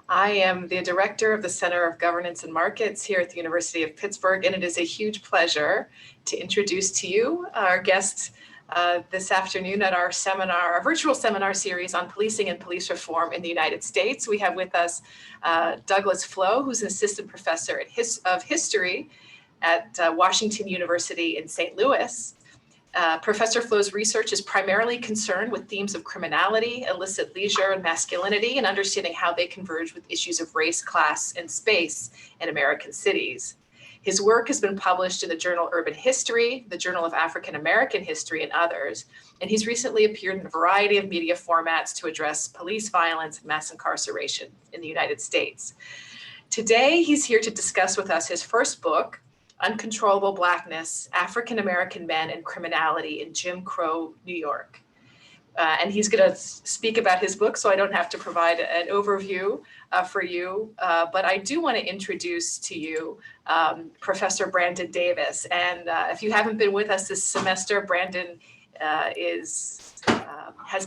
I am the director of the Center of Governance and Markets here at the University of Pittsburgh, and it is a huge pleasure to introduce to you our guest this afternoon at our seminar, our virtual seminar series on policing and police reform in the United States. We have with us Douglas Flowe, who's an assistant professor of history at Washington University in St. Louis. Professor Flowe's research is primarily concerned with themes of criminality, illicit leisure, and masculinity, and understanding how they converge with issues of race, class, and space in American cities. His work has been published in the journal Urban History, the Journal of African American History, and others. And he's recently appeared in a variety of media formats to address police violence and mass incarceration in the United States. Today, he's here to discuss with us his first book, Uncontrollable Blackness, African American Men and Criminality in Jim Crow, New York. And he's going to speak about his book, so I don't have to provide an overview for you. But I do want to introduce to you Professor Brandon Davis. And if you haven't been with us this semester, Brandon has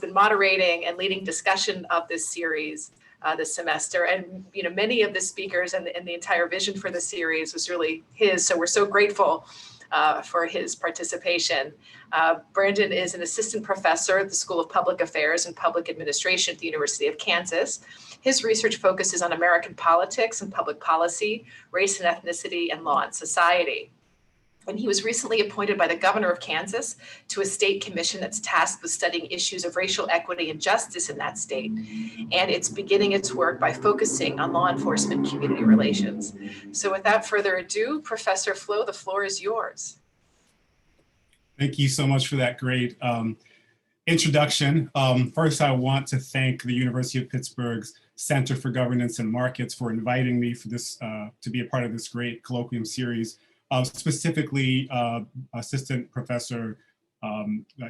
been moderating and leading discussion of this series this semester. And many of the speakers and the entire vision for the series was really his. So we're so grateful for his participation. Brandon is an assistant professor at the School of Public Affairs and Public Administration at the University of Kansas. His research focuses on American politics and public policy, race and ethnicity, and law and society. And he was recently appointed by the governor of Kansas to a state commission that's tasked with studying issues of racial equity and justice in that state. And it's beginning its work by focusing on law enforcement community relations. So without further ado, Professor Flowe, the floor is yours. Thank you so much for that great introduction. First, I want to thank the University of Pittsburgh's Center for Governance and Markets for inviting me for this to be a part of this great colloquium series. Specifically Assistant Professor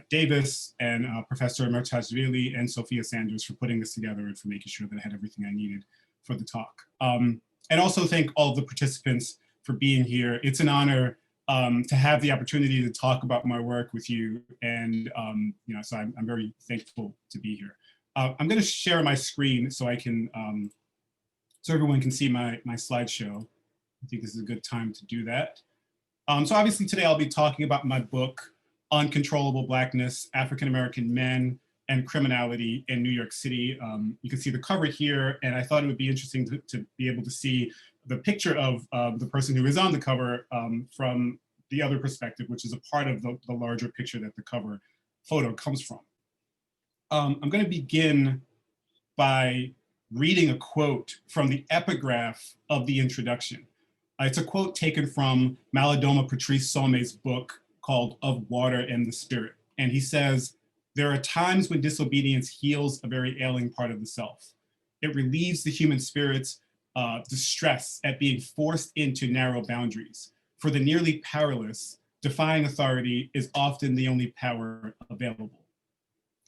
Davis and Professor Mertajvili and Sophia Sanders for putting this together and for making sure that I had everything I needed for the talk. And also thank all of the participants for being here. It's an honor to have the opportunity to talk about my work with you. And so I'm very thankful to be here. I'm going to share my screen so I can, so everyone can see my slideshow. I think this is a good time to do that. So obviously today I'll be talking about my book, Uncontrollable Blackness, African American Men and Criminality in New York City. You can see the cover here, and I thought it would be interesting to be able to see the picture of the person who is on the cover from the other perspective, which is a part of the larger picture that the cover photo comes from. I'm going to begin by reading a quote from the epigraph of the introduction. It's a quote taken from Malidoma Patrice Saumé's book called Of Water and the Spirit. And he says, "There are times when disobedience heals a very ailing part of the self. It relieves the human spirit's distress at being forced into narrow boundaries. For the nearly powerless, defying authority is often the only power available."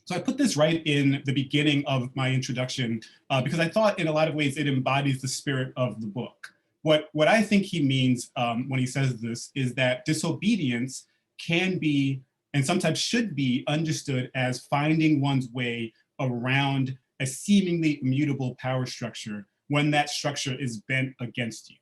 So I put this right in the beginning of my introduction because I thought in a lot of ways it embodies the spirit of the book. What I think he means when he says this is that disobedience can be, and sometimes should be, understood as finding one's way around a seemingly immutable power structure when that structure is bent against you.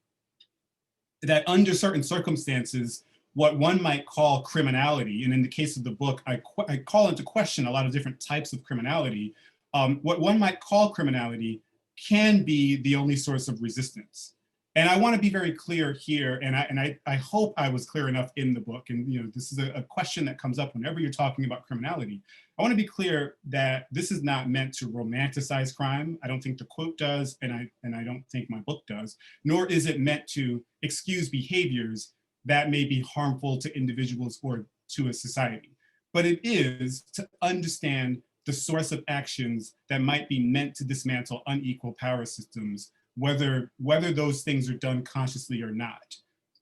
That under certain circumstances, what one might call criminality, and in the case of the book, I call into question a lot of different types of criminality. What one might call criminality can be the only source of resistance. And I want to be very clear here, and I hope I was clear enough in the book, and this is a question that comes up whenever you're talking about criminality. I want to be clear that this is not meant to romanticize crime. I don't think the quote does, and I don't think my book does, nor is it meant to excuse behaviors that may be harmful to individuals or to a society. But it is to understand the source of actions that might be meant to dismantle unequal power systems, whether those things are done consciously or not.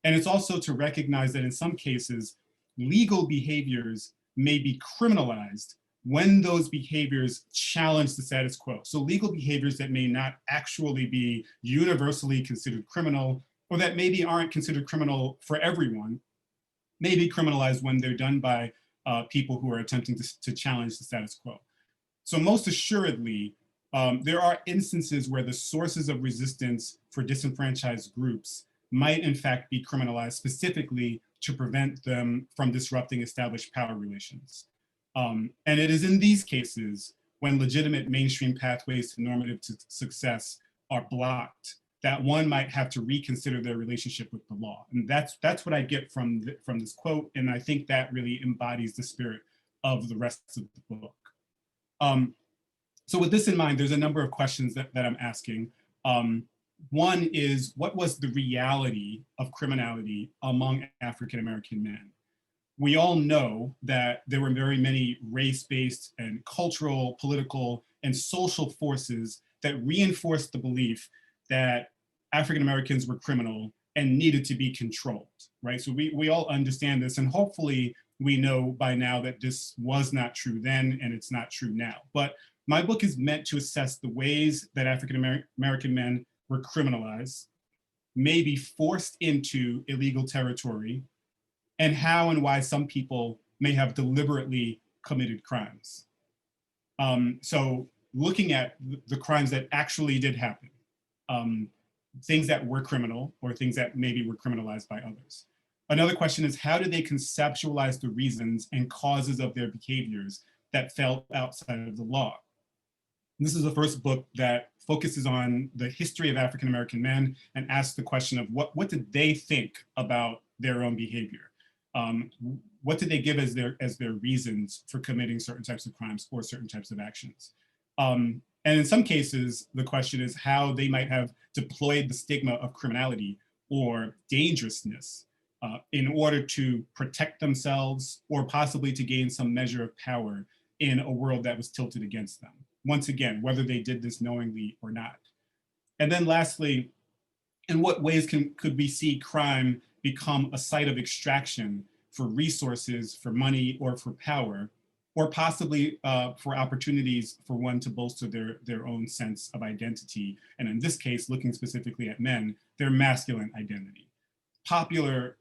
And it's also to recognize that in some cases, legal behaviors may be criminalized when those behaviors challenge the status quo. So legal behaviors that may not actually be universally considered criminal, or that maybe aren't considered criminal for everyone, may be criminalized when they're done by people who are attempting to challenge the status quo. So most assuredly, there are instances where the sources of resistance for disenfranchised groups might in fact be criminalized specifically to prevent them from disrupting established power relations. And it is in these cases when legitimate mainstream pathways to normative success are blocked that one might have to reconsider their relationship with the law. And that's what I get from this quote. And I think that really embodies the spirit of the rest of the book. So with this in mind, there's a number of questions that I'm asking. One is, what was the reality of criminality among African-American men? We all know that there were very many race-based and cultural, political, and social forces that reinforced the belief that African-Americans were criminal and needed to be controlled, right? So we all understand this, and hopefully we know by now that this was not true then and it's not true now. But my book is meant to assess the ways that African-American men were criminalized, maybe forced into illegal territory, and how and why some people may have deliberately committed crimes. So looking at the crimes that actually did happen, things that were criminal or things that maybe were criminalized by others. Another question is, how did they conceptualize the reasons and causes of their behaviors that fell outside of the law? And this is the first book that focuses on the history of African-American men and asks the question of what did they think about their own behavior? What did they give as their reasons for committing certain types of crimes or certain types of actions? And in some cases, the question is how they might have deployed the stigma of criminality or dangerousness in order to protect themselves or possibly to gain some measure of power in a world that was tilted against them. Once again, whether they did this knowingly or not. And then lastly, in what ways could we see crime become a site of extraction for resources, for money, or for power, or possibly for opportunities for one to bolster their own sense of identity, and in this case, looking specifically at men, their masculine identity. Popular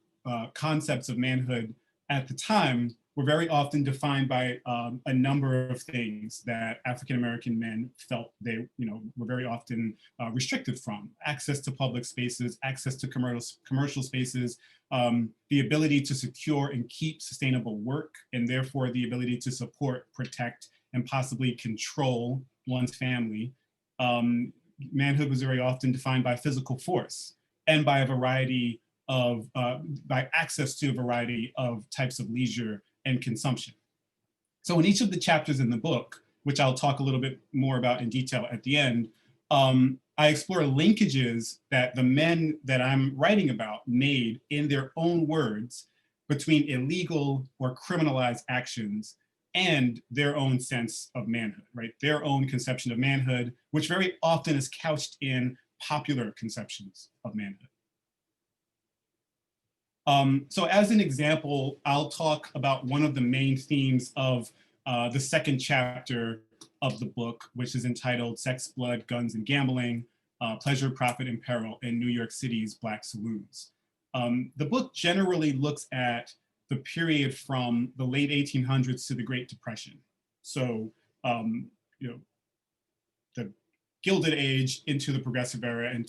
concepts of manhood at the time were very often defined by a number of things that African-American men felt they were very often restricted from: access to public spaces, access to commercial spaces, the ability to secure and keep sustainable work, and therefore the ability to support, protect, and possibly control one's family. Manhood was very often defined by physical force and by a variety of, by access to a variety of types of leisure and consumption. So in each of the chapters in the book, which I'll talk a little bit more about in detail at the end, I explore linkages that the men that I'm writing about made in their own words between illegal or criminalized actions and their own sense of manhood, right? Their own conception of manhood, which very often is couched in popular conceptions of manhood. So as an example, I'll talk about one of the main themes of the second chapter of the book, which is entitled Sex, Blood, Guns, and Gambling, Pleasure, Profit, and Peril in New York City's Black Saloons. The book generally looks at the period from the late 1800s to the Great Depression. So, the Gilded Age into the Progressive Era and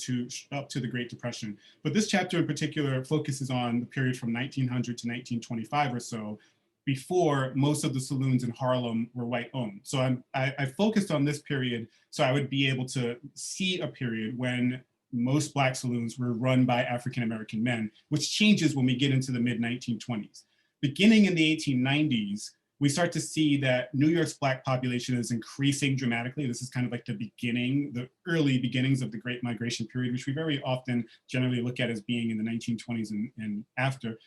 up to the Great Depression. But this chapter in particular focuses on the period from 1900 to 1925 or so, before most of the saloons in Harlem were white owned. So I focused on this period so I would be able to see a period when most Black saloons were run by African-American men, which changes when we get into the mid 1920s. Beginning in the 1890s, we start to see that New York's Black population is increasing dramatically. This is kind of like the early beginnings of the Great Migration period, which we very often generally look at as being in the 1920s and after.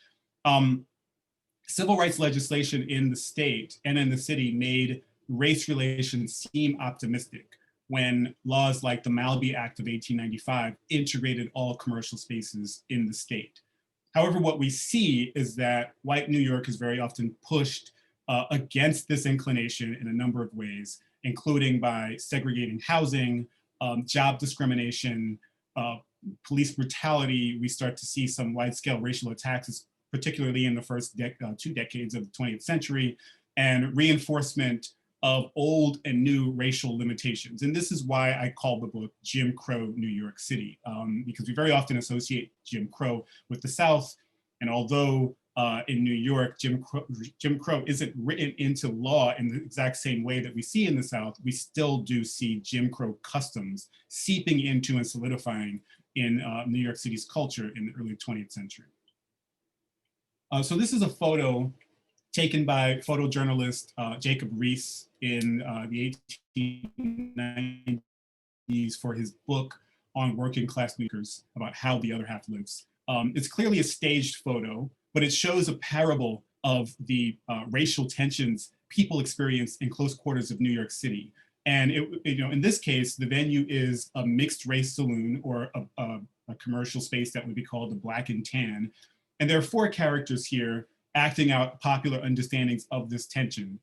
Civil rights legislation in the state and in the city made race relations seem optimistic when laws like the Malby Act of 1895 integrated all commercial spaces in the state. However, what we see is that white New York is very often pushed against this inclination in a number of ways, including by segregating housing, job discrimination, police brutality. We start to see some wide-scale racial attacks, particularly in the first 2 decades of the 20th century, and reinforcement of old and new racial limitations. And this is why I call the book Jim Crow, New York City, because we very often associate Jim Crow with the South. And although in New York, Jim Crow isn't written into law in the exact same way that we see in the South, we still do see Jim Crow customs seeping into and solidifying in New York City's culture in the early 20th century. So this is a photo taken by photojournalist Jacob Reese in the 1890s for his book on working class New Yorkers about how the other half lives. It's clearly a staged photo, but it shows a parable of the racial tensions people experience in close quarters of New York City. And in this case, the venue is a mixed race saloon, or a commercial space that would be called the Black and Tan. And there are four characters here acting out popular understandings of this tension.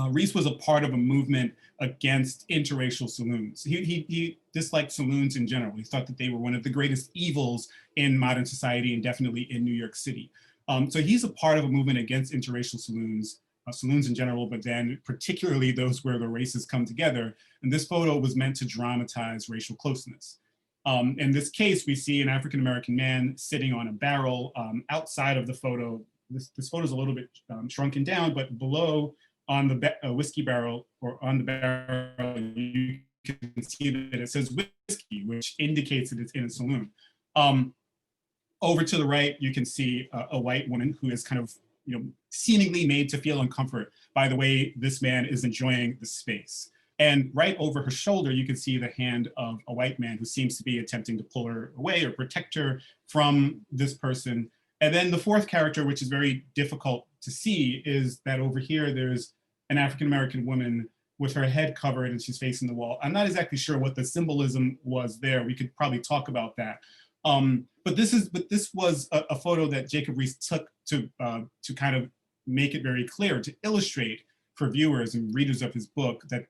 Reese was a part of a movement against interracial saloons. He disliked saloons in general. He thought that they were one of the greatest evils in modern society, and definitely in New York City. So he's a part of a movement against interracial saloons, saloons in general, but then particularly those where the races come together. And this photo was meant to dramatize racial closeness. In this case, we see an African-American man sitting on a barrel outside of the photo. This photo is a little bit shrunken down, but below on the whiskey barrel, or on the barrel, you can see that it says whiskey, which indicates that it's in a saloon. Over to the right, you can see a white woman who is kind of, seemingly made to feel uncomfort by the way this man is enjoying the space. And right over her shoulder, you can see the hand of a white man who seems to be attempting to pull her away or protect her from this person. And then the fourth character, which is very difficult to see, is that over here, there's an African-American woman with her head covered and she's facing the wall. I'm not exactly sure what the symbolism was there. We could probably talk about that. But this was a photo that Jacob Reese took to kind of make it very clear, to illustrate for viewers and readers of his book that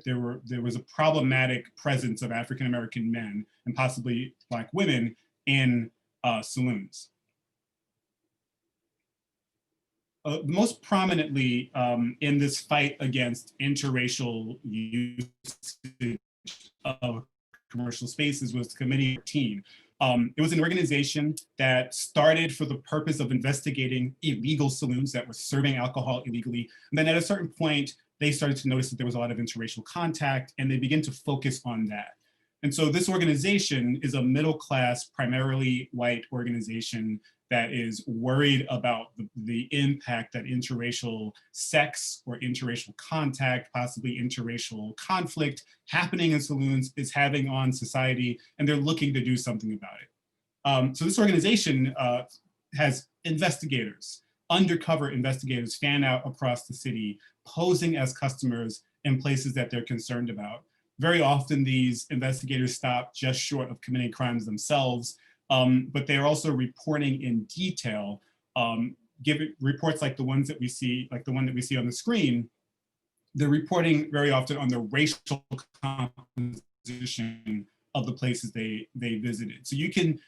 there was a problematic presence of African-American men and possibly Black women in saloons. Most prominently in this fight against interracial usage of commercial spaces was Committee 13. It was an organization that started for the purpose of investigating illegal saloons that were serving alcohol illegally. And then at a certain point, they started to notice that there was a lot of interracial contact, and they began to focus on that. And so this organization is a middle-class, primarily white organization that is worried about the impact that interracial sex or interracial contact, possibly interracial conflict happening in saloons is having on society, and they're looking to do something about it. So this organization has investigators, undercover investigators fan out across the city, posing as customers in places that they're concerned about. Very often these investigators stop just short of committing crimes themselves, but they're also reporting in detail, giving reports like the ones that we see, like the one that we see on the screen. They're reporting very often on the racial composition of the places they visited. So you can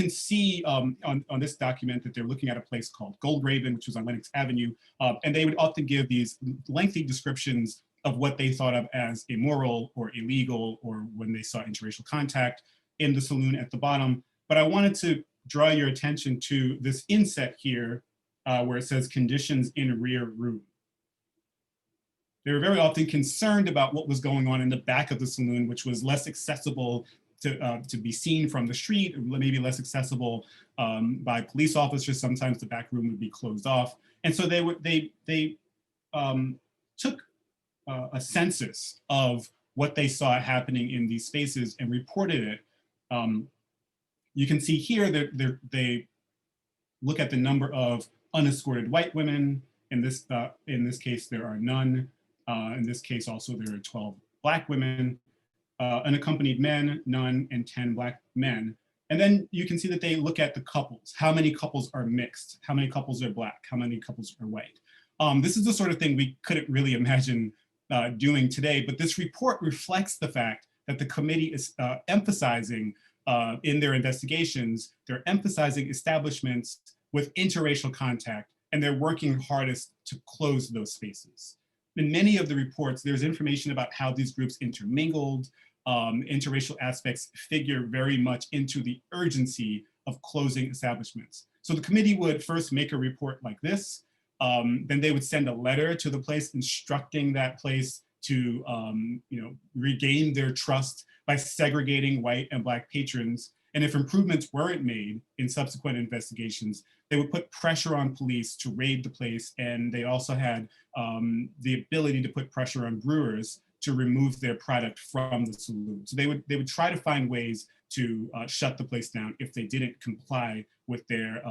see on this document that they're looking at a place called Gold Raven, which was on Lenox Avenue, and they would often give these lengthy descriptions of what they thought of as immoral or illegal, or when they saw interracial contact in the saloon at the bottom. But I wanted to draw your attention to this inset here where it says conditions in rear room. They were very often concerned about what was going on in the back of the saloon, which was less accessible to be seen from the street, or maybe less accessible by police officers. Sometimes the back room would be closed off. And so they took a census of what they saw happening in these spaces and reported it. You can see here that they look at the number of unescorted white women. In this case, there are none. In this case, also, there are 12 Black women, unaccompanied men, none, and 10 Black men. And then you can see that they look at the couples. How many couples are mixed? How many couples are Black? How many couples are white? This is the sort of thing we couldn't really imagine doing today, but this report reflects the fact that the committee is emphasizing in their investigations, they're emphasizing establishments with interracial contact, and they're working hardest to close those spaces. in many of the reports, there's information about how these groups intermingled. Interracial aspects figure very much into the urgency of closing establishments. So the committee would first make a report like this. Then they would send a letter to the place instructing that place to regain their trust by segregating white and Black patrons. And if improvements weren't made in subsequent investigations, they would put pressure on police to raid the place. And they also had the ability to put pressure on brewers to remove their product from the saloon. So they would try to find ways to shut the place down if they didn't comply with their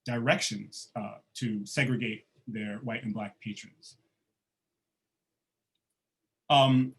directions to segregate their white and Black patrons.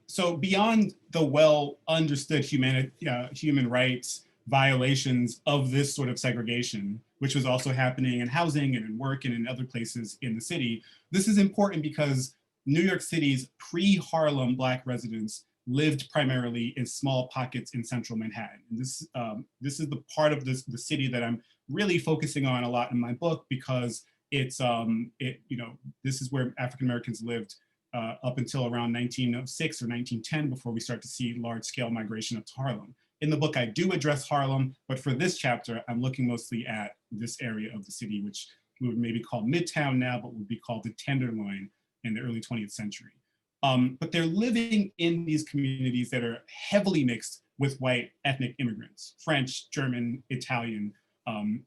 So beyond the well understood human rights violations of this sort of segregation, which was also happening in housing and in work and in other places in the city, this is important because New York City's pre-Harlem Black residents lived primarily in small pockets in central Manhattan. And this is the part of the city that I'm really focusing on a lot in my book, because it's this is where African Americans lived up until around 1906 or 1910 before we start to see large-scale migration up to Harlem. In the book, I do address Harlem, but for this chapter, I'm looking mostly at this area of the city, which we would maybe call Midtown now, but would be called the Tenderloin in the early 20th century. But they're living in these communities that are heavily mixed with white ethnic immigrants, French, German, Italian,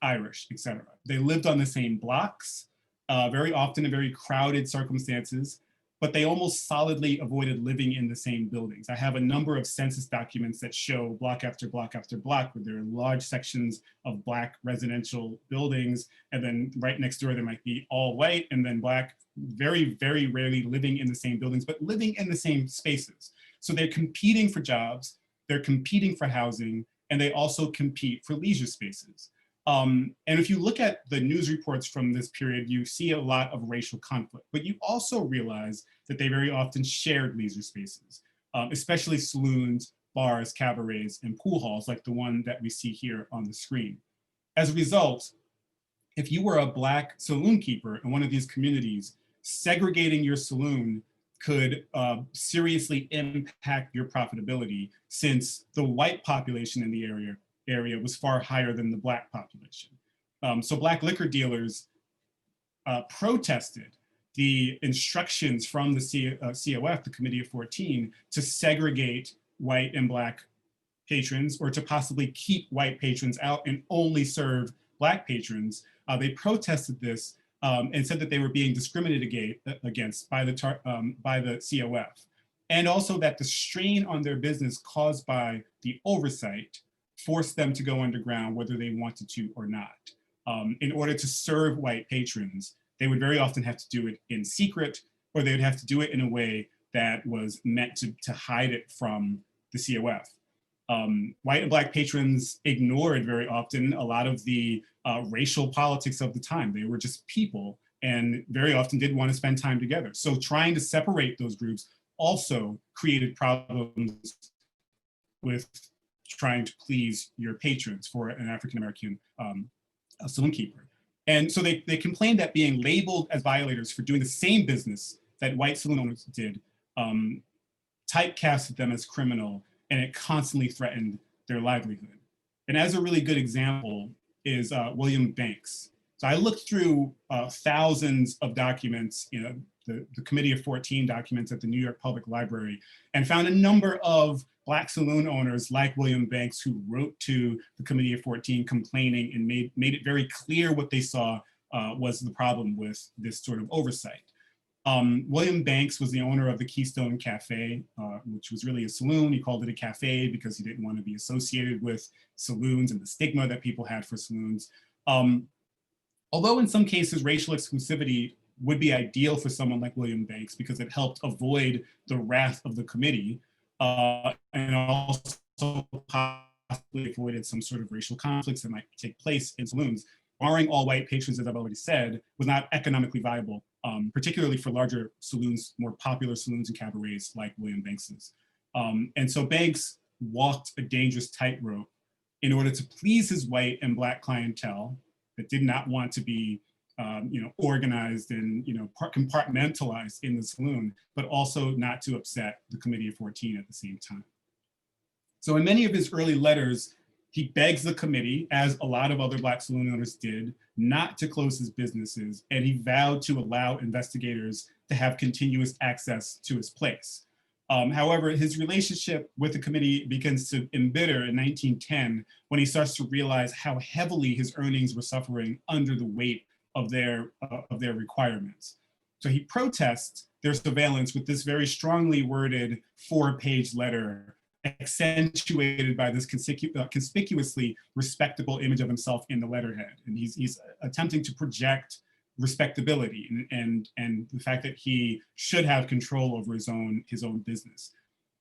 Irish, etc. They lived on the same blocks, very often in very crowded circumstances, but they almost solidly avoided living in the same buildings. I have a number of census documents that show block after block after block where there are large sections of Black residential buildings, and then right next door there might be all white and then Black, very, very rarely living in the same buildings, but living in the same spaces. So they're competing for jobs, they're competing for housing, and they also compete for leisure spaces. And if you look at the news reports from this period, you see a lot of racial conflict, but you also realize that they very often shared leisure spaces, especially saloons, bars, cabarets, and pool halls like the one that we see here on the screen. As a result, if you were a Black saloon keeper in one of these communities, segregating your saloon could seriously impact your profitability, since the white population in the area was far higher than the Black population. So Black liquor dealers protested the instructions from the COF, the Committee of 14, to segregate white and Black patrons, or to possibly keep white patrons out and only serve Black patrons. They protested this and said that they were being discriminated against by the COF, and also that the strain on their business caused by the oversight forced them to go underground whether they wanted to or not. In order to serve white patrons, they would very often have to do it in secret, or they would have to do it in a way that was meant to hide it from the COF. White and Black patrons ignored very often a lot of the racial politics of the time. They were just people and very often didn't want to spend time together. So trying to separate those groups also created problems with trying to please your patrons for an African-American saloon keeper. And so they complained that being labeled as violators for doing the same business that white saloon owners did typecasted them as criminal, and it constantly threatened their livelihood. And as a really good example is William Banks. So I looked through thousands of documents, the Committee of 14 documents at the New York Public Library, and found a number of Black saloon owners like William Banks who wrote to the Committee of 14 complaining and made it very clear what they saw was the problem with this sort of oversight. William Banks was the owner of the Keystone Cafe, which was really a saloon. He called it a cafe because he didn't want to be associated with saloons and the stigma that people had for saloons. Although in some cases racial exclusivity would be ideal for someone like William Banks because it helped avoid the wrath of the committee, and also possibly avoided some sort of racial conflicts that might take place in saloons. Barring all white patrons, as I've already said, was not economically viable, particularly for larger saloons, more popular saloons and cabarets like William Banks's. And so Banks walked a dangerous tightrope in order to please his white and Black clientele that did not want to be organized and compartmentalized in the saloon, but also not to upset the Committee of 14 at the same time. So in many of his early letters, he begs the committee, as a lot of other Black saloon owners did, not to close his businesses, and he vowed to allow investigators to have continuous access to his place. However, his relationship with the committee begins to embitter in 1910 when he starts to realize how heavily his earnings were suffering under the weight of their requirements. So he protests their surveillance with this very strongly worded 4-page letter, accentuated by this conspicuously respectable image of himself in the letterhead. And he's attempting to project respectability and the fact that he should have control over his own business.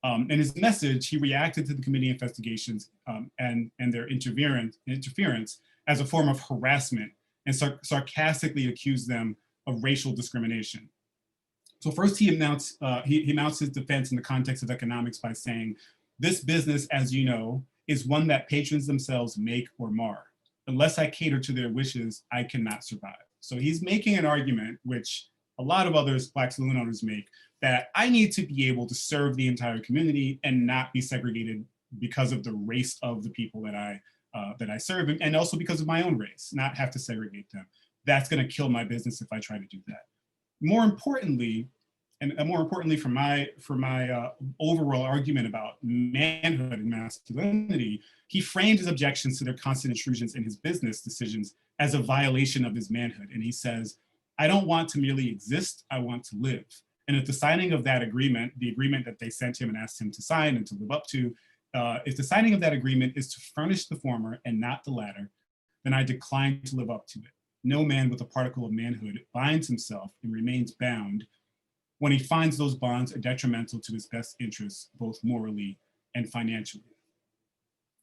In his message, he reacted to the committee investigations and their interference as a form of harassment, and sarcastically accused them of racial discrimination. So first he mounts his defense in the context of economics by saying, "This business, as you know, is one that patrons themselves make or mar. Unless I cater to their wishes, I cannot survive." So he's making an argument, which a lot of others Black saloon owners make, that I need to be able to serve the entire community and not be segregated because of the race of the people that I serve, and also because of my own race, not have to segregate them. That's going to kill my business if I try to do that. More importantly, for my overall argument about manhood and masculinity, he framed his objections to their constant intrusions in his business decisions as a violation of his manhood. And he says, "I don't want to merely exist, I want to live." And if the signing of that agreement, the agreement that they sent him and asked him to sign and to live up to, if the signing of that agreement is to furnish the former and not the latter, then I decline to live up to it. No man with a particle of manhood binds himself and remains bound when he finds those bonds are detrimental to his best interests, both morally and financially.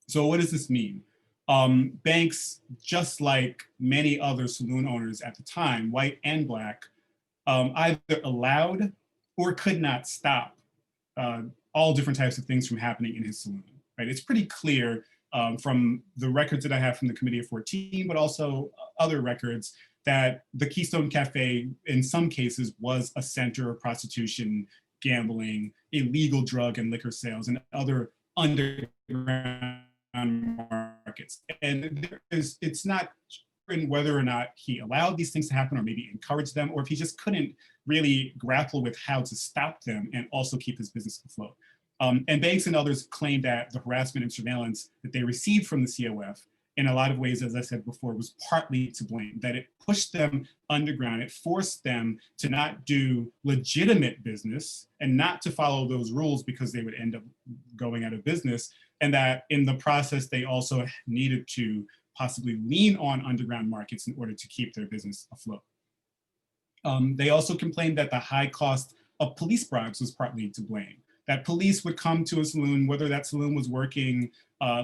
So what does this mean? Banks, just like many other saloon owners at the time, white and Black, either allowed or could not stop all different types of things from happening in his saloon, right? It's pretty clear from the records that I have from the Committee of 14, but also other records, that the Keystone Cafe, in some cases, was a center of prostitution, gambling, illegal drug and liquor sales, and other underground markets. And it's not certain whether or not he allowed these things to happen or maybe encouraged them, or if he just couldn't really grapple with how to stop them and also keep his business afloat. And Banks and others claim that the harassment and surveillance that they received from the COF, in a lot of ways, as I said before, was partly to blame, that it pushed them underground. It forced them to not do legitimate business and not to follow those rules because they would end up going out of business. And that in the process, they also needed to possibly lean on underground markets in order to keep their business afloat. They also complained that the high cost of police bribes was partly to blame, that police would come to a saloon, whether that saloon was working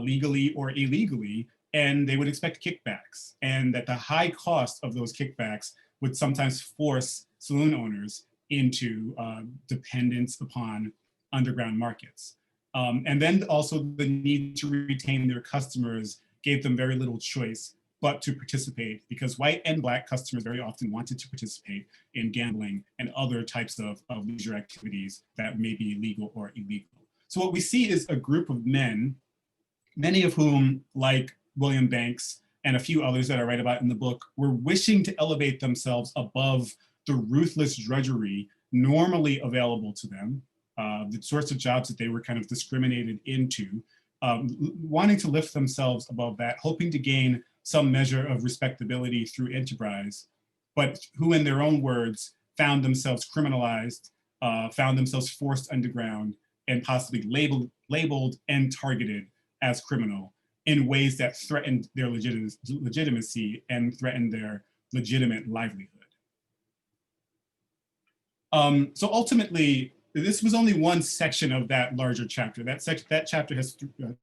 legally or illegally, and they would expect kickbacks, and that the high cost of those kickbacks would sometimes force saloon owners into dependence upon underground markets. And then also the need to retain their customers gave them very little choice but to participate, because white and Black customers very often wanted to participate in gambling and other types of leisure activities that may be legal or illegal. So what we see is a group of men, many of whom, like William Banks and a few others that I write about in the book, were wishing to elevate themselves above the ruthless drudgery normally available to them, the sorts of jobs that they were kind of discriminated into, wanting to lift themselves above that, hoping to gain some measure of respectability through enterprise, but who in their own words found themselves criminalized, found themselves forced underground, and possibly labeled and targeted as criminal in ways that threatened their legitimacy and threatened their legitimate livelihood. So ultimately, this was only one section of that larger chapter. That chapter has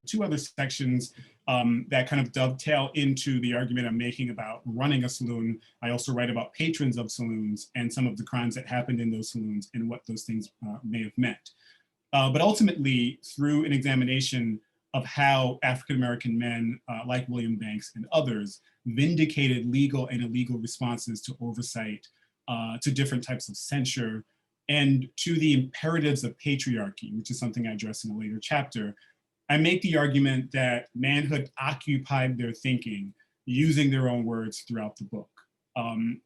two other sections that kind of dovetail into the argument I'm making about running a saloon. I also write about patrons of saloons and some of the crimes that happened in those saloons and what those things may have meant. But ultimately, through an examination of how African-American men like William Banks and others vindicated legal and illegal responses to oversight, to different types of censure, and to the imperatives of patriarchy, which is something I address in a later chapter. I make the argument that manhood occupied their thinking using their own words throughout the book.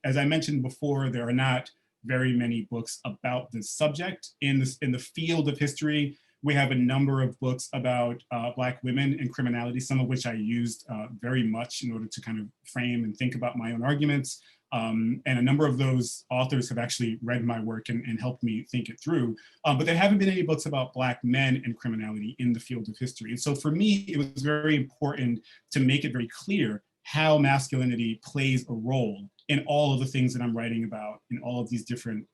As I mentioned before, there are not very many books about this subject. In the field of history, we have a number of books about Black women and criminality, some of which I used very much in order to kind of frame and think about my own arguments. And a number of those authors have actually read my work and helped me think it through. But there haven't been any books about Black men and criminality in the field of history. And so for me, it was very important to make it very clear how masculinity plays a role in all of the things that I'm writing about in all of these different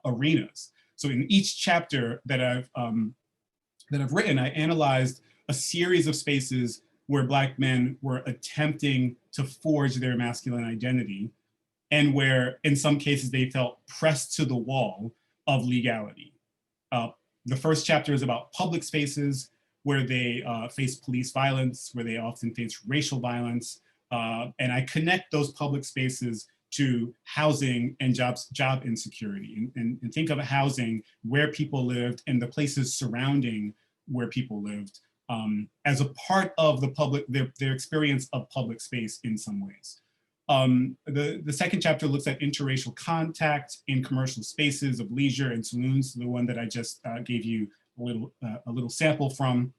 arenas. So in each chapter that I've written, I analyzed a series of spaces where Black men were attempting to forge their masculine identity, and where in some cases they felt pressed to the wall of legality. The first chapter is about public spaces where they face police violence, where they often face racial violence. And I connect those public spaces to housing and job insecurity, and think of housing where people lived and the places surrounding where people lived as a part of the their experience of public space in some ways. The second chapter looks at interracial contact in commercial spaces of leisure and saloons, the one that I just gave you a little sample from.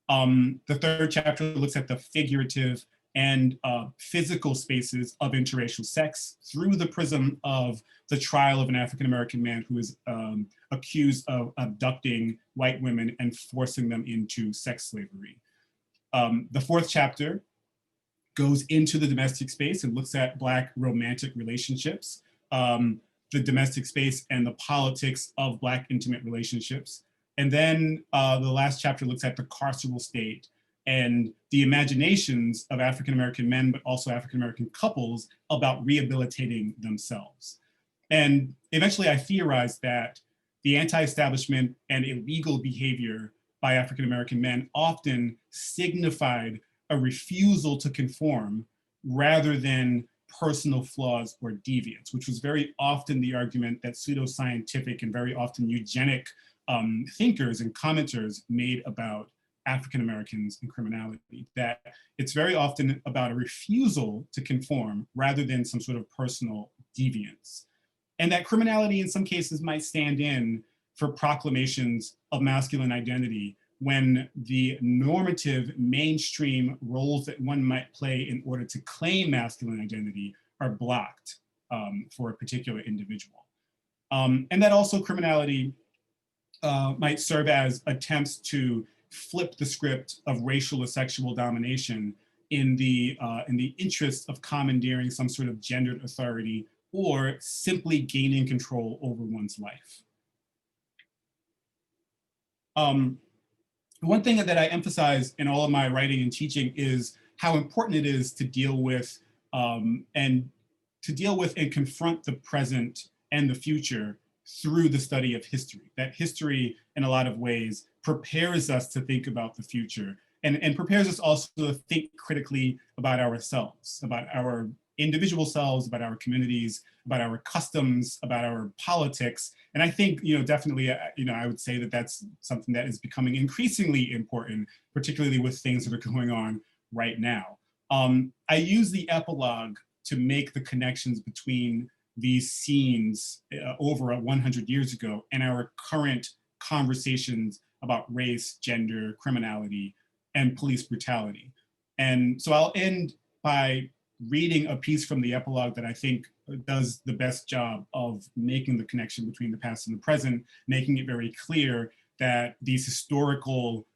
The third chapter looks at the figurative and physical spaces of interracial sex through the prism of the trial of an African-American man who is accused of abducting white women and forcing them into sex slavery. The fourth chapter goes into the domestic space and looks at Black romantic relationships, the domestic space and the politics of Black intimate relationships. And then the last chapter looks at the carceral state and the imaginations of African-American men, but also African-American couples about rehabilitating themselves. And eventually I theorized that the anti-establishment and illegal behavior by African-American men often signified a refusal to conform rather than personal flaws or deviance, which was very often the argument that pseudoscientific and very often eugenic thinkers and commenters made about African Americans and criminality, that it's very often about a refusal to conform rather than some sort of personal deviance. And that criminality in some cases might stand in for proclamations of masculine identity when the normative mainstream roles that one might play in order to claim masculine identity are blocked for a particular individual. And that also criminality might serve as attempts to flip the script of racial or sexual domination in the interest of commandeering some sort of gendered authority or simply gaining control over one's life. One thing that I emphasize in all of my writing and teaching is how important it is to deal with and confront the present and the future through the study of history. That history, in a lot of ways, prepares us to think about the future and prepares us also to think critically about ourselves, about our individual selves, about our communities, about our customs, about our politics. And I think, definitely, I would say that that's something that is becoming increasingly important, particularly with things that are going on right now. I use the epilogue to make the connections between these scenes over 100 years ago and our current conversations about race, gender, criminality, and police brutality. And so I'll end by reading a piece from the epilogue that I think does the best job of making the connection between the past and the present, making it very clear that these historical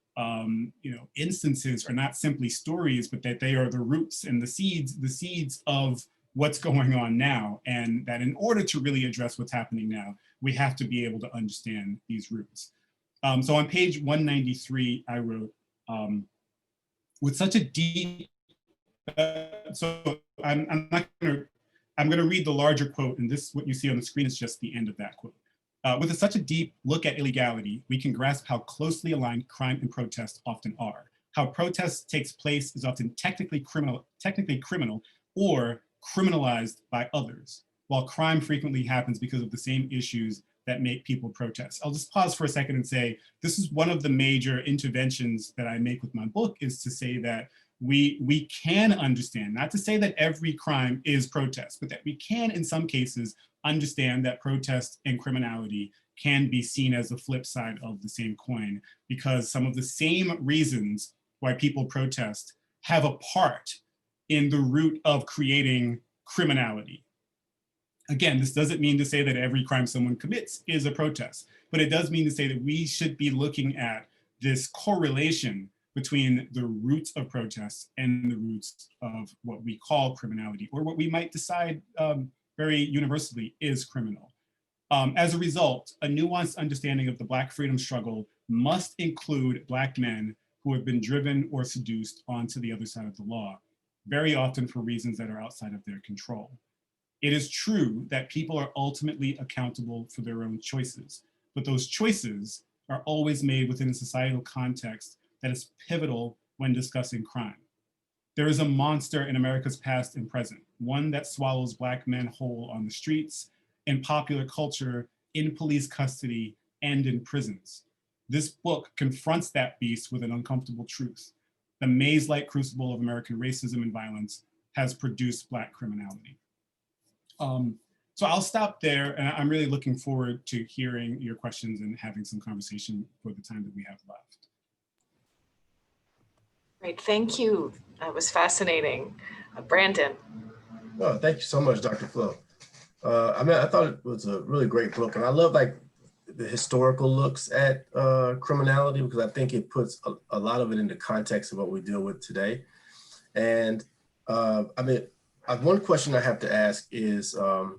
instances are not simply stories, but that they are the roots and the seeds of what's going on now. And that in order to really address what's happening now, we have to be able to understand these roots. So on page 193, I wrote, with such a deep, so I'm going to read the larger quote, and this, what you see on the screen is just the end of that quote. With such a deep look at illegality, we can grasp how closely aligned crime and protest often are, how protest takes place is often technically criminal or criminalized by others, while crime frequently happens because of the same issues that make people protest. I'll just pause for a second and say, this is one of the major interventions that I make with my book, is to say that we can understand, not to say that every crime is protest, but that we can, in some cases, understand that protest and criminality can be seen as the flip side of the same coin, because some of the same reasons why people protest have a part in the root of creating criminality. Again, this doesn't mean to say that every crime someone commits is a protest, but it does mean to say that we should be looking at this correlation between the roots of protests and the roots of what we call criminality, or what we might decide very universally is criminal. As a result, a nuanced understanding of the Black freedom struggle must include Black men who have been driven or seduced onto the other side of the law, very often for reasons that are outside of their control. It is true that people are ultimately accountable for their own choices, but those choices are always made within a societal context that is pivotal when discussing crime. There is a monster in America's past and present, one that swallows Black men whole on the streets, in popular culture, in police custody, and in prisons. This book confronts that beast with an uncomfortable truth. The maze-like crucible of American racism and violence has produced Black criminality. So I'll stop there, and I'm really looking forward to hearing your questions and having some conversation for the time that we have left. Great, thank you. That was fascinating. Brandon. Oh, thank you so much, Dr. Flowe. I thought it was a really great book, and I love like the historical looks at criminality, because I think it puts a lot of it into context of what we deal with today. And one question I have to ask is, a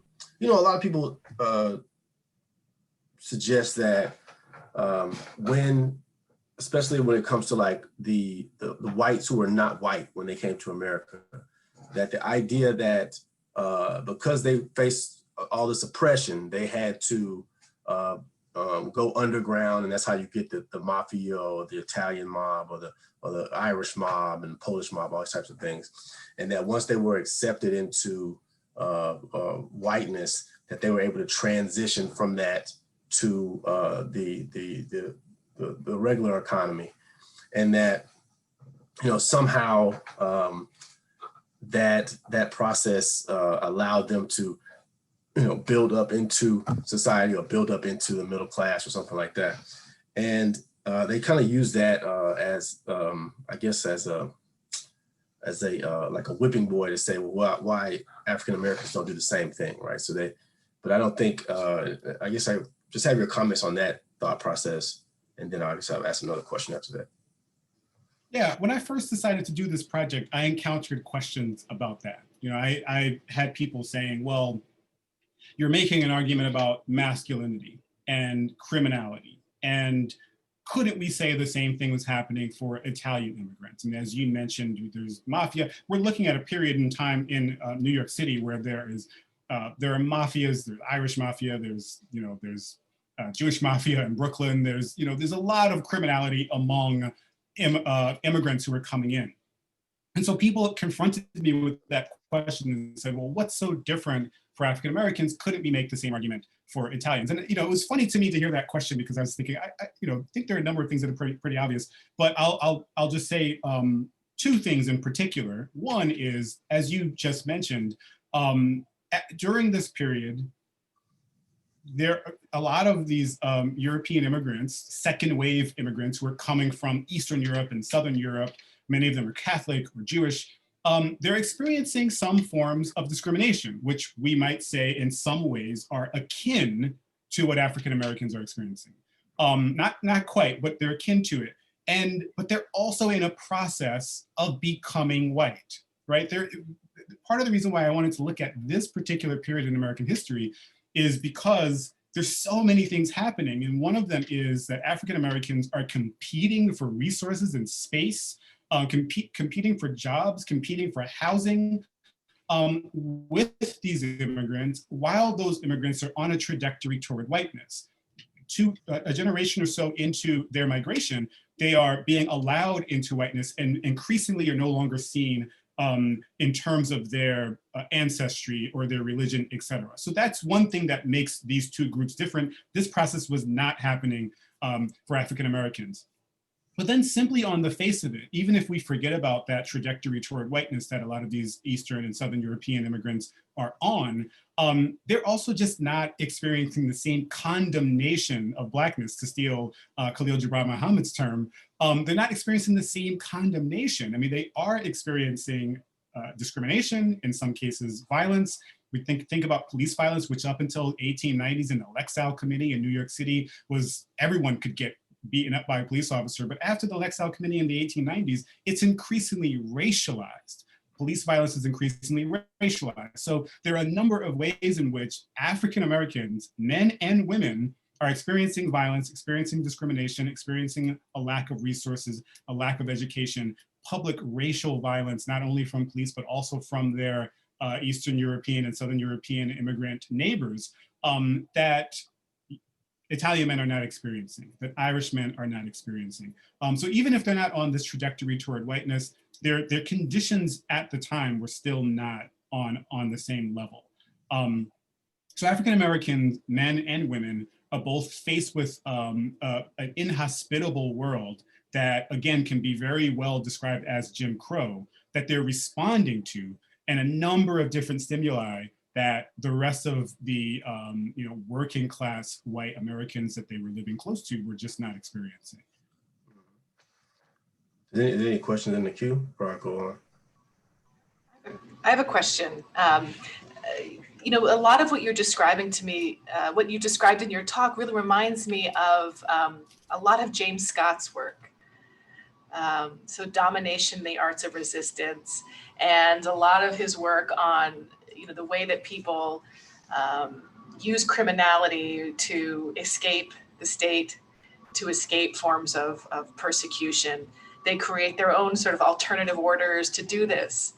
lot of people suggest that especially when it comes to like the whites who were not white when they came to America, that the idea that because they faced all this oppression, they had to go underground, and that's how you get the mafia or the Italian mob or the Irish mob and the Polish mob, all these types of things. And that once they were accepted into whiteness, that they were able to transition from that to the regular economy, and that somehow that process allowed them to build up into society or build up into the middle class or something like that. And they kind of use that as like a whipping boy to say, well, why African Americans don't do the same thing, right? But I don't think, I guess I just have your comments on that thought process, and then I'll ask another question after that. Yeah, when I first decided to do this project, I encountered questions about that. I had people saying, well, you're making an argument about masculinity and criminality, and couldn't we say the same thing was happening for Italian immigrants? And as you mentioned, there's mafia. We're looking at a period in time in New York City where there are mafias. There's Irish mafia. There's Jewish mafia in Brooklyn. There's a lot of criminality among immigrants who are coming in. And so people confronted me with that question and said, well, what's so different for African Americans? Couldn't we make the same argument for Italians? And it was funny to me to hear that question, because I was thinking, I think there are a number of things that are pretty obvious, but I'll just say two things in particular. One is, as you just mentioned, during this period, a lot of these European immigrants, second wave immigrants who are coming from Eastern Europe and Southern Europe, many of them are Catholic or Jewish, they're experiencing some forms of discrimination, which we might say in some ways are akin to what African Americans are experiencing. Not quite, but they're akin to it. But they're also in a process of becoming white, right? Part of the reason why I wanted to look at this particular period in American history is because there's so many things happening. And one of them is that African Americans are competing for resources and space, competing for jobs, competing for housing with these immigrants, while those immigrants are on a trajectory toward whiteness. a generation or so into their migration, they are being allowed into whiteness and increasingly are no longer seen in terms of their ancestry or their religion, et cetera. So that's one thing that makes these two groups different. This process was not happening for African Americans. But then simply on the face of it, even if we forget about that trajectory toward whiteness that a lot of these Eastern and Southern European immigrants are on, they're also just not experiencing the same condemnation of Blackness, to steal Khalil Gibran Muhammad's term. They're not experiencing the same condemnation. I mean, they are experiencing discrimination, in some cases violence. We think about police violence, which up until 1890s in the Lexile Committee in New York City was everyone could get beaten up by a police officer. But after the Lexile Committee in the 1890s, it's increasingly racialized. Police violence is increasingly racialized. So there are a number of ways in which African Americans, men and women, are experiencing violence, experiencing discrimination, experiencing a lack of resources, a lack of education, public racial violence, not only from police, but also from their Eastern European and Southern European immigrant neighbors that Italian men are not experiencing, that Irish men are not experiencing. So even if they're not on this trajectory toward whiteness, their conditions at the time were still not on the same level. So African American men and women are both faced with an inhospitable world that, again, can be very well described as Jim Crow, that they're responding to, and a number of different stimuli that the rest of the working class white Americans that they were living close to were just not experiencing. Is there any questions in the queue before I go on? I have a question. A lot of what you're describing to me, what you described in your talk really reminds me of a lot of James Scott's work. So Domination, the Arts of Resistance, and a lot of his work on the way that people use criminality to escape the state, to escape forms of persecution. They create their own sort of alternative orders to do this.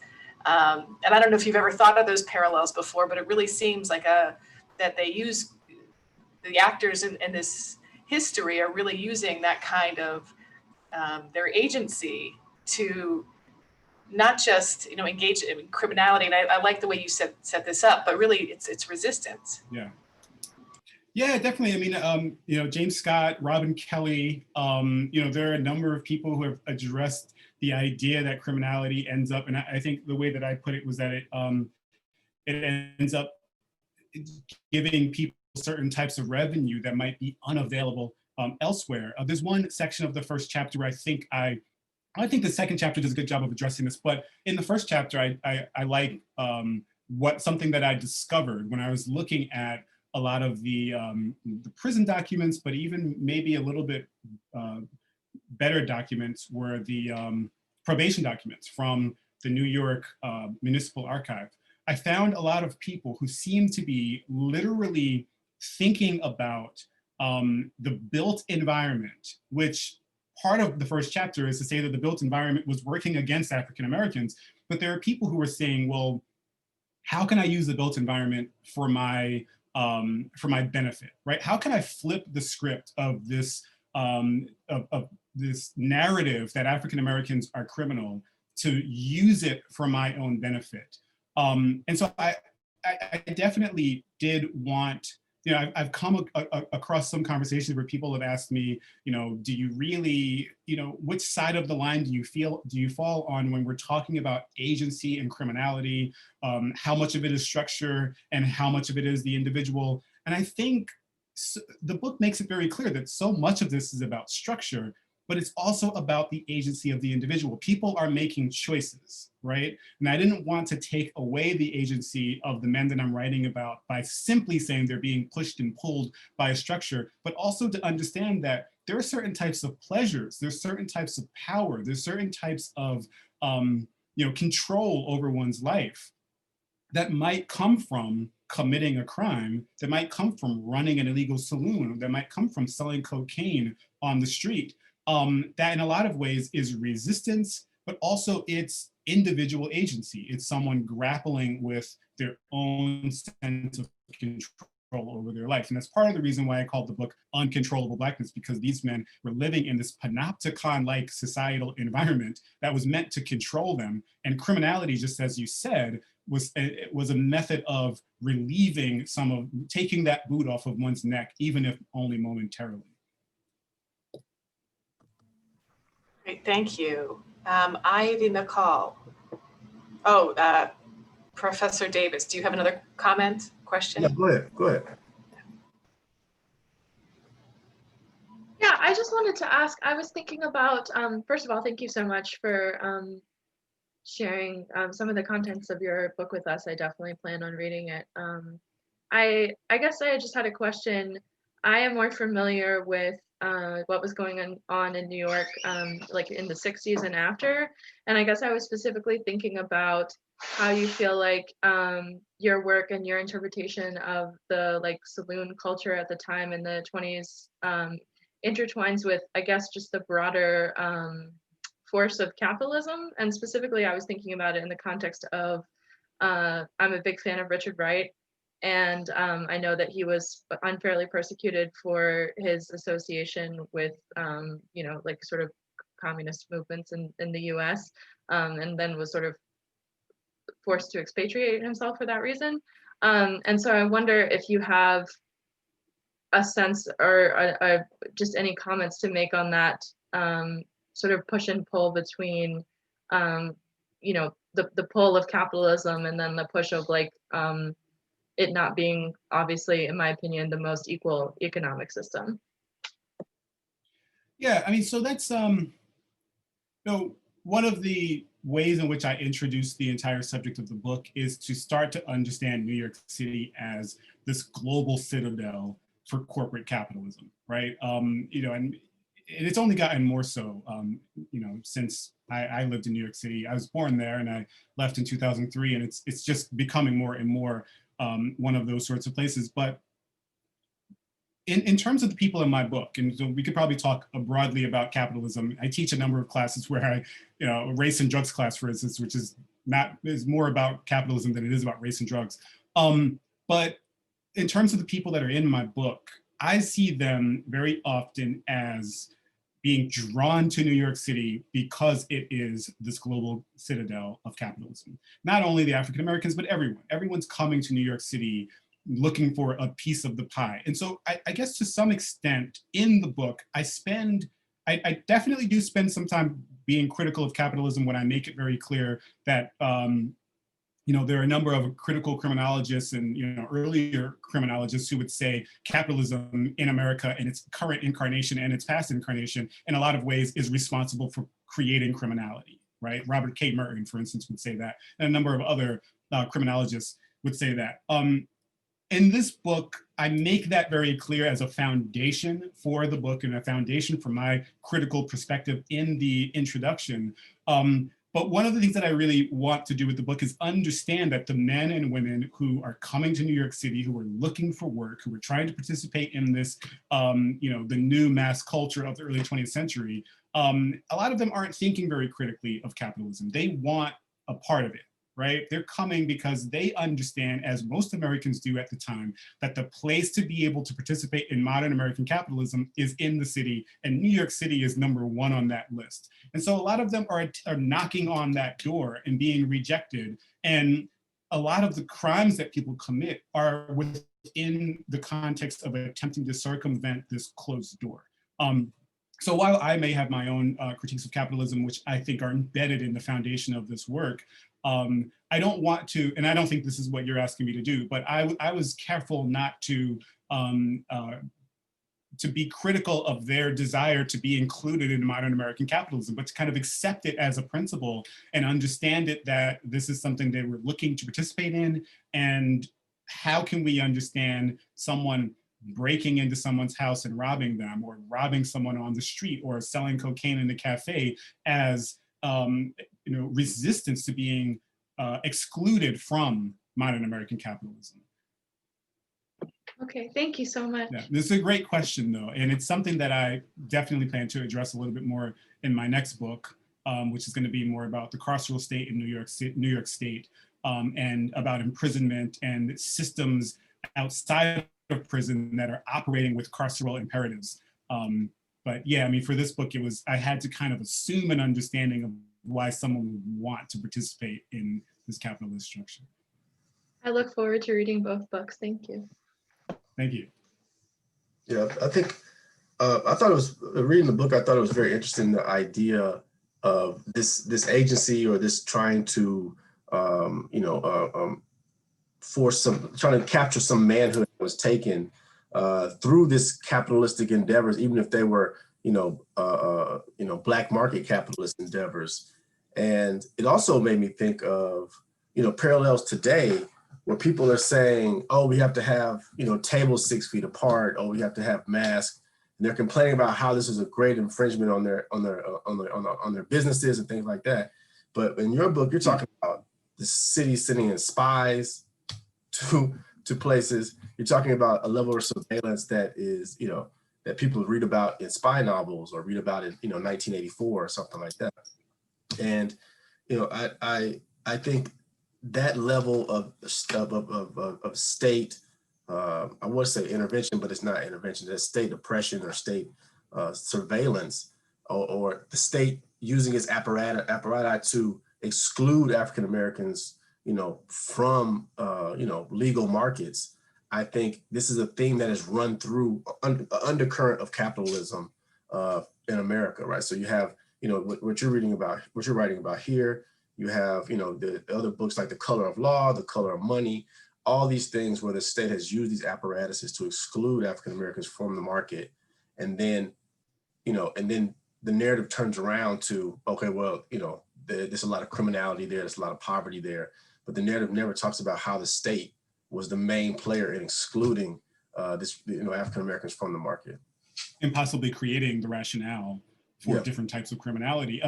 And I don't know if you've ever thought of those parallels before, but it really seems like that they use, the actors in this history are really using that kind of their agency to not just engage in criminality. And I like the way you set this up, but really it's resistance. Yeah, definitely. I mean, James Scott, Robin Kelly, there are a number of people who have addressed the idea that criminality ends up, and I think the way that I put it was that it ends up giving people certain types of revenue that might be unavailable elsewhere. There's one section of the first chapter where I think the second chapter does a good job of addressing this, but in the first chapter, I like something that I discovered when I was looking at a lot of the prison documents, but even maybe a little bit better documents were the probation documents from the New York Municipal Archive. I found a lot of people who seemed to be literally thinking about the built environment, which part of the first chapter is to say that the built environment was working against African Americans, but there are people who are saying, well, how can I use the built environment for my benefit, right? How can I flip the script of this this narrative that African Americans are criminal to use it for my own benefit? And so I definitely did want, I've come across some conversations where people have asked me, do you really, which side of the line do you fall on when we're talking about agency and criminality? How much of it is structure and how much of it is the individual? And I think the book makes it very clear that so much of this is about structure, but it's also about the agency of the individual. People are making choices, right? And I didn't want to take away the agency of the men that I'm writing about by simply saying they're being pushed and pulled by a structure, but also to understand that there are certain types of pleasures, there's certain types of power, there's certain types of control over one's life that might come from committing a crime, that might come from running an illegal saloon, that might come from selling cocaine on the street. That in a lot of ways is resistance, but also it's individual agency. It's someone grappling with their own sense of control over their life. And that's part of the reason why I called the book Uncontrollable Blackness, because these men were living in this panopticon-like societal environment that was meant to control them. And criminality, just as you said, was a method of relieving taking that boot off of one's neck, even if only momentarily. Great, thank you. Ivy McCall. Oh, Professor Davis, do you have another comment, question? Yeah, go ahead. Yeah, I just wanted to ask, I was thinking about, first of all, thank you so much for sharing some of the contents of your book with us. I definitely plan on reading it. I guess I just had a question. I am more familiar with what was going on in New York, like in the 60s and after. And I guess I was specifically thinking about how you feel like your work and your interpretation of the like saloon culture at the time in the 20s intertwines with, I guess, just the broader force of capitalism. And specifically, I was thinking about it in the context of, I'm a big fan of Richard Wright. And I know that he was unfairly persecuted for his association with, you know, like sort of communist movements in the US, and then was sort of forced to expatriate himself for that reason. And so I wonder if you have a sense or just any comments to make on that sort of push and pull between, you know, the pull of capitalism and then the push of like it not being, obviously, in my opinion, the most equal economic system. Yeah, I mean, so that's so one of the ways in which I introduce the entire subject of the book is to start to understand New York City as this global citadel for corporate capitalism, right? You know, and it's only gotten more so, you know, since I lived in New York City. I was born there and I left in 2003, and it's just becoming more and more one of those sorts of places. But in terms of the people in my book, and so we could probably talk broadly about capitalism. I teach a number of classes where I, you know, race and drugs class, for instance, which is more about capitalism than it is about race and drugs. But in terms of the people that are in my book, I see them very often as being drawn to New York City because it is this global citadel of capitalism. Not only the African Americans, but everyone. Everyone's coming to New York City looking for a piece of the pie. And so I guess to some extent in the book, I definitely do spend some time being critical of capitalism when I make it very clear that, you know, there are a number of critical criminologists and, you know, earlier criminologists who would say capitalism in America in its current incarnation and its past incarnation in a lot of ways is responsible for creating criminality, right? Robert K. Merton, for instance, would say that, and a number of other criminologists would say that. In this book, I make that very clear as a foundation for the book and a foundation for my critical perspective in the introduction. But one of the things that I really want to do with the book is understand that the men and women who are coming to New York City, who are looking for work, who are trying to participate in this, you know, the new mass culture of the early 20th century, a lot of them aren't thinking very critically of capitalism. They want a part of it. Right? They're coming because they understand, as most Americans do at the time, that the place to be able to participate in modern American capitalism is in the city, and New York City is number one on that list. And so a lot of them are knocking on that door and being rejected. And a lot of the crimes that people commit are within the context of attempting to circumvent this closed door. So while I may have my own critiques of capitalism, which I think are embedded in the foundation of this work, I don't want to, and I don't think this is what you're asking me to do, but I was careful not to be critical of their desire to be included in modern American capitalism, but to kind of accept it as a principle and understand it that this is something they were looking to participate in. And how can we understand someone breaking into someone's house and robbing them, or robbing someone on the street, or selling cocaine in a cafe as you know, resistance to being excluded from modern American capitalism? Okay, thank you so much. Yeah, this is a great question though, and it's something that I definitely plan to address a little bit more in my next book, which is going to be more about the carceral state in New York State, and about imprisonment and systems outside of prison that are operating with carceral imperatives. But yeah, I mean, for this book, I had to kind of assume an understanding of why someone would want to participate in this capitalist structure. I look forward to reading both books. Thank you. Thank you. Yeah, I think I thought it was reading the book. I thought it was very interesting, the idea of this agency, or this trying to trying to capture some manhood that was taken through this capitalistic endeavors, even if they were black market capitalist endeavors. And it also made me think of parallels today, where people are saying, oh, we have to have tables 6 feet apart, oh, we have to have masks, and they're complaining about how this is a great infringement on their businesses and things like that. But in your book, you're talking about the city sending in spies to places. You're talking about a level of surveillance that is that people read about in spy novels, or read about in 1984 or something like that. And I think that level of state, I would say intervention, but it's not intervention, that's state oppression or state surveillance, or the state using its apparatus to exclude African Americans from legal markets. I think this is a theme that has run through an undercurrent of capitalism in America, right? So you have what you're reading about, what you're writing about here. You have the other books like The Color of Law, The Color of Money, all these things where the state has used these apparatuses to exclude African Americans from the market. And then the narrative turns around to, okay, well, there's a lot of criminality there, there's a lot of poverty there, but the narrative never talks about how the state was the main player in excluding African Americans from the market, and possibly creating the rationale for different types of criminality.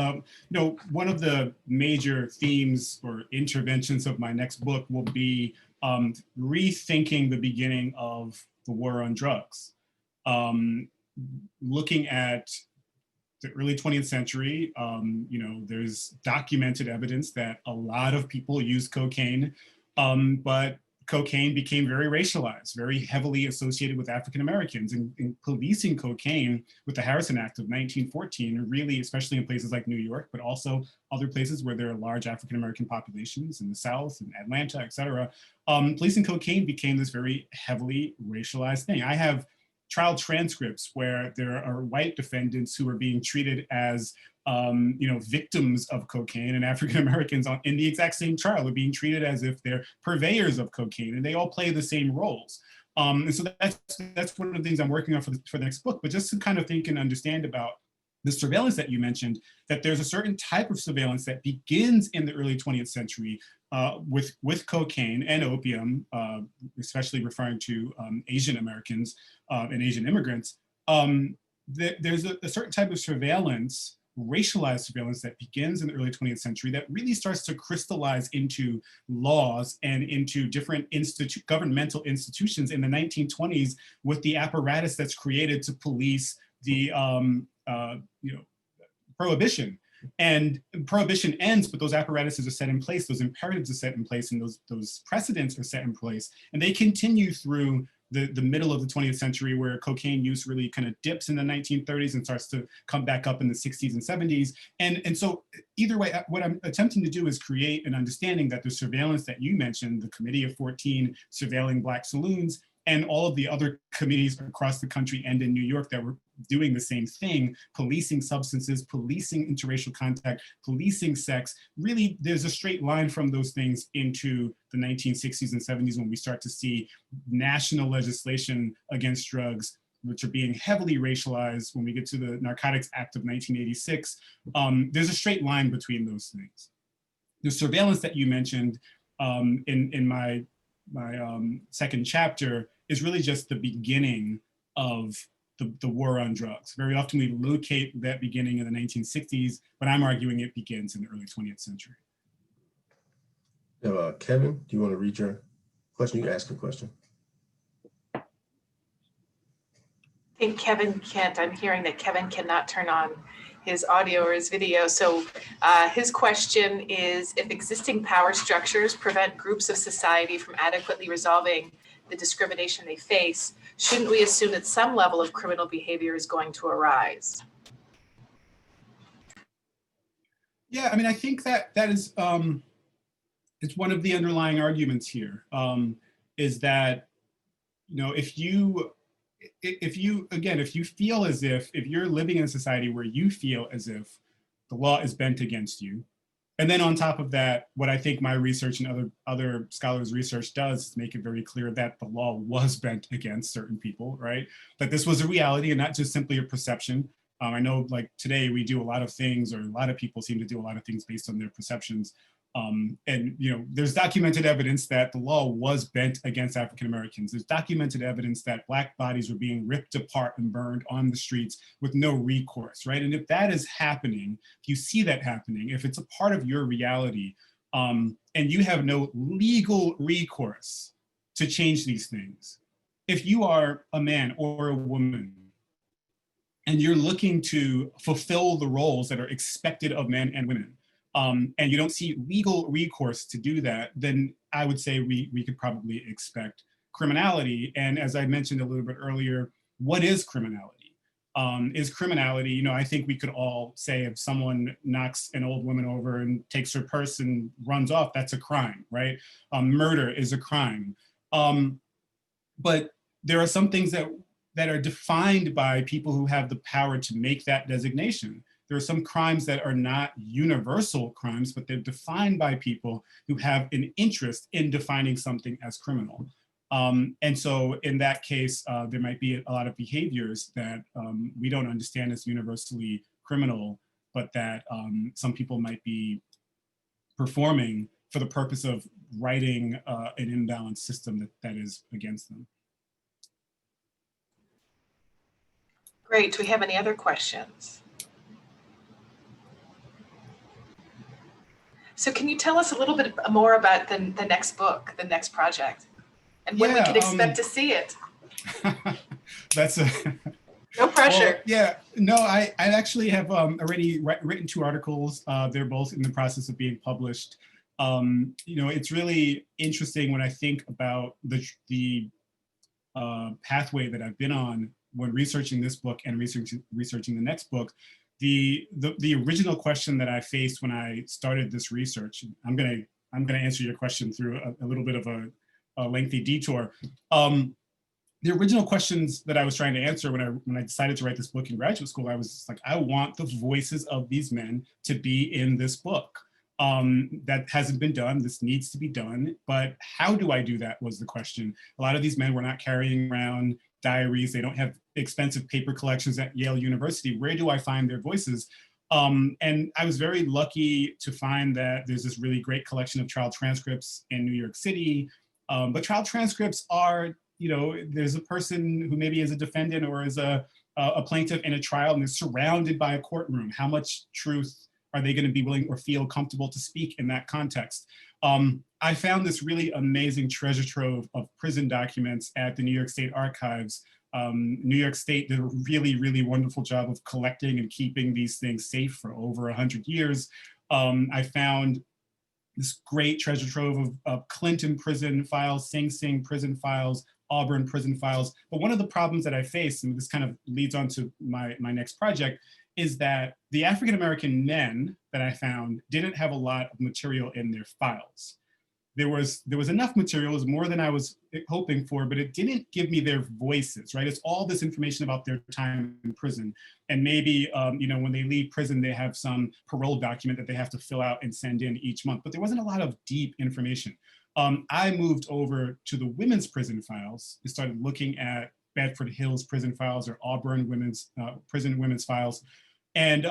One of the major themes or interventions of my next book will be rethinking the beginning of the war on drugs, looking at the early 20th century. There's documented evidence that a lot of people use cocaine, but cocaine became very racialized, very heavily associated with African Americans, and policing cocaine with the Harrison Act of 1914, really, especially in places like New York, but also other places where there are large African American populations in the South and Atlanta, et cetera. Policing cocaine became this very heavily racialized thing. I have trial transcripts where there are white defendants who are being treated as victims of cocaine, and African Americans in the exact same trial are being treated as if they're purveyors of cocaine, and they all play the same roles. And so that's one of the things I'm working on for the next book. But just to kind of think and understand about the surveillance that you mentioned, that there's a certain type of surveillance that begins in the early 20th century with cocaine and opium, especially referring to Asian Americans and Asian immigrants. There's a certain type of surveillance, racialized surveillance, that begins in the early 20th century that really starts to crystallize into laws and into different governmental institutions in the 1920s, with the apparatus that's created to police the prohibition. And prohibition ends, but those apparatuses are set in place, those imperatives are set in place, and those precedents are set in place. And they continue through the middle of the 20th century, where cocaine use really kind of dips in the 1930s and starts to come back up in the 60s and 70s. And so either way, what I'm attempting to do is create an understanding that the surveillance that you mentioned, the Committee of 14 surveilling Black saloons, and all of the other committees across the country and in New York that were doing the same thing, policing substances, policing interracial contact, policing sex. Really, there's a straight line from those things into the 1960s and 70s, when we start to see national legislation against drugs, which are being heavily racialized. When we get to the Narcotics Act of 1986, there's a straight line between those things. The surveillance that you mentioned in my second chapter is really just the beginning of the war on drugs. Very often we locate that beginning in the 1960s, but I'm arguing it begins in the early 20th century. Kevin, do you want to read your question? You can ask a question. I think Kevin can't. I'm hearing that Kevin cannot turn on his audio or his video. So his question is, if existing power structures prevent groups of society from adequately resolving the discrimination they face, shouldn't we assume that some level of criminal behavior is going to arise? Yeah, I mean, I think that is it's one of the underlying arguments here, is that, you know, if you feel as if you're living in a society where you feel as if the law is bent against you, and then on top of that, what I think my research and other scholars' research does is make it very clear that the law was bent against certain people, right? That this was a reality and not just simply a perception. I know, like, today we do a lot of things, or a lot of people seem to do a lot of things based on their perceptions. And, you know, there's documented evidence that the law was bent against African Americans. There's documented evidence that Black bodies were being ripped apart and burned on the streets with no recourse, right? And if that is happening, if you see that happening, if it's a part of your reality, and you have no legal recourse to change these things, if you are a man or a woman, and you're looking to fulfill the roles that are expected of men and women, and you don't see legal recourse to do that, then I would say we could probably expect criminality. And as I mentioned a little bit earlier, what is criminality? Is criminality, you know, I think we could all say if someone knocks an old woman over and takes her purse and runs off, that's a crime, right? Murder is a crime. But there are some things that are defined by people who have the power to make that designation. There are some crimes that are not universal crimes, but they're defined by people who have an interest in defining something as criminal. And so in that case, there might be a lot of behaviors that we don't understand as universally criminal, but that some people might be performing for the purpose of righting an imbalanced system that is against them. Great. Do we have any other questions? So can you tell us a little bit more about the next book, the next project, and when we can expect to see it? That's a no pressure. Well, yeah, no, I actually have already written 2 articles. They're both in the process of being published. You know, it's really interesting when I think about the pathway that I've been on when researching this book and researching the next book. The original question that I faced when I started this research, I'm gonna answer your question through a little bit of a lengthy detour. The original questions that I was trying to answer when I decided to write this book in graduate school, I was like, I want the voices of these men to be in this book. That hasn't been done. This needs to be done. But how do I do that was the question. A lot of these men were not carrying around diaries. They don't have expensive paper collections at Yale University. Where do I find their voices? And I was very lucky to find that there's this really great collection of trial transcripts in New York City. But trial transcripts are, you know, there's a person who maybe is a defendant or is a plaintiff in a trial and is surrounded by a courtroom. How much truth are they going to be willing or feel comfortable to speak in that context? I found this really amazing treasure trove of prison documents at the New York State Archives. New York State did a really, really wonderful job of collecting and keeping these things safe for over 100 years. I found this great treasure trove of Clinton prison files, Sing Sing prison files, Auburn prison files. But one of the problems that I faced, and this kind of leads on to my next project, is that the African-American men that I found didn't have a lot of material in their files. There was enough material, it was more than I was hoping for, but it didn't give me their voices, right? It's all this information about their time in prison. And maybe, you know, when they leave prison, they have some parole document that they have to fill out and send in each month, but there wasn't a lot of deep information. I moved over to the women's prison files and started looking at Bedford Hills prison files or Auburn prison women's files. And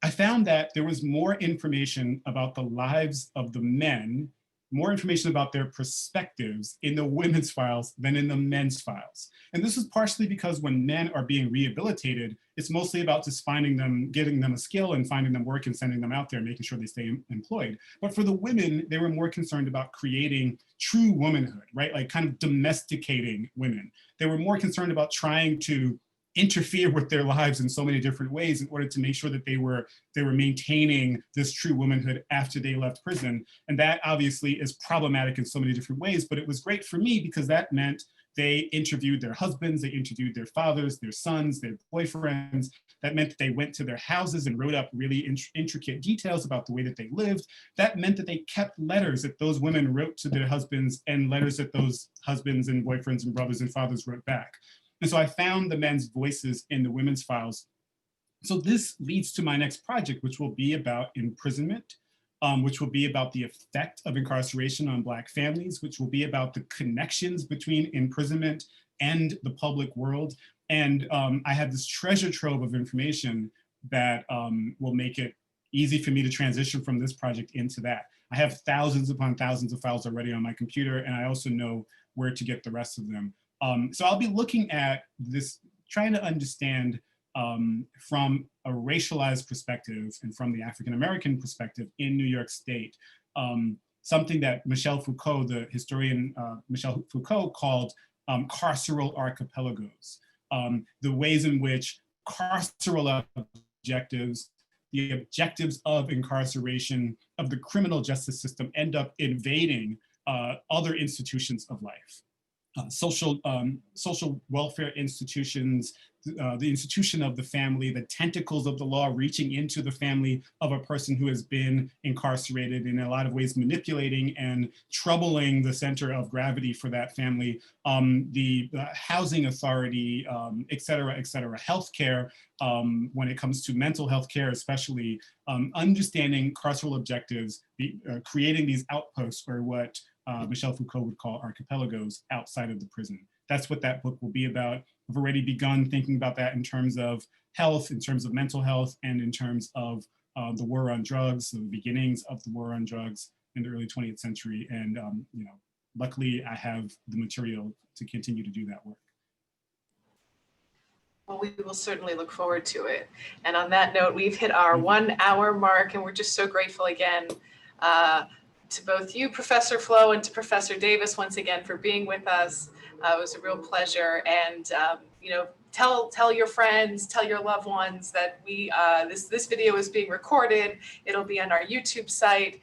I found that there was more information about the lives of the men, more information about their perspectives in the women's files than in the men's files. And this is partially because when men are being rehabilitated, it's mostly about just finding them, giving them a skill and finding them work and sending them out there and making sure they stay employed. But for the women, they were more concerned about creating true womanhood, right? Like kind of domesticating women. They were more concerned about trying to interfere with their lives in so many different ways in order to make sure that they were maintaining this true womanhood after they left prison. And that obviously is problematic in so many different ways, but it was great for me because that meant they interviewed their husbands, they interviewed their fathers, their sons, their boyfriends. That meant that they went to their houses and wrote up really intricate details about the way that they lived. That meant that they kept letters that those women wrote to their husbands and letters that those husbands and boyfriends and brothers and fathers wrote back. And so I found the men's voices in the women's files. So this leads to my next project, which will be about imprisonment, which will be about the effect of incarceration on Black families, which will be about the connections between imprisonment and the public world. And I have this treasure trove of information that will make it easy for me to transition from this project into that. I have thousands upon thousands of files already on my computer, and I also know where to get the rest of them. So I'll be looking at this, trying to understand from a racialized perspective and from the African-American perspective in New York State, something that Michel Foucault, the historian Michel Foucault, called carceral archipelagos. The ways in which carceral objectives, the objectives of incarceration of the criminal justice system end up invading other institutions of life. Social welfare institutions, the institution of the family, the tentacles of the law reaching into the family of a person who has been incarcerated, in a lot of ways manipulating and troubling the center of gravity for that family, the housing authority, et cetera, healthcare, when it comes to mental health care, especially, understanding carceral objectives, creating these outposts, or what Michel Foucault would call archipelagos outside of the prison. That's what that book will be about. I've already begun thinking about that in terms of health, in terms of mental health, and in terms of the war on drugs, the beginnings of the war on drugs in the early 20th century. And luckily I have the material to continue to do that work. Well, we will certainly look forward to it. And on that note, we've hit our 1 hour mark, and we're just so grateful again to both you, Professor Flowe, and to Professor Davis once again for being with us. It was a real pleasure. And tell your friends, tell your loved ones that this video is being recorded. It'll be on our YouTube site.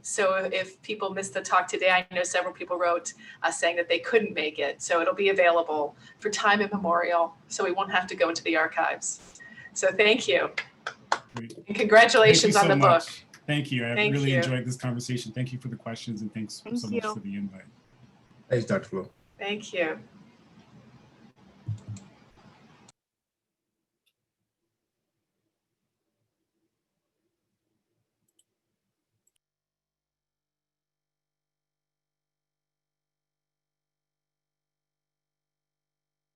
So if people missed the talk today, I know several people wrote saying that they couldn't make it. So it'll be available for time immemorial, so we won't have to go into the archives. So thank you. Great. And congratulations Thank you on so the much. book. Thank you. I Thank really you. enjoyed this conversation. Thank you for the questions, and thanks so much for the invite. Thanks, Dr. Flowe. Thank you.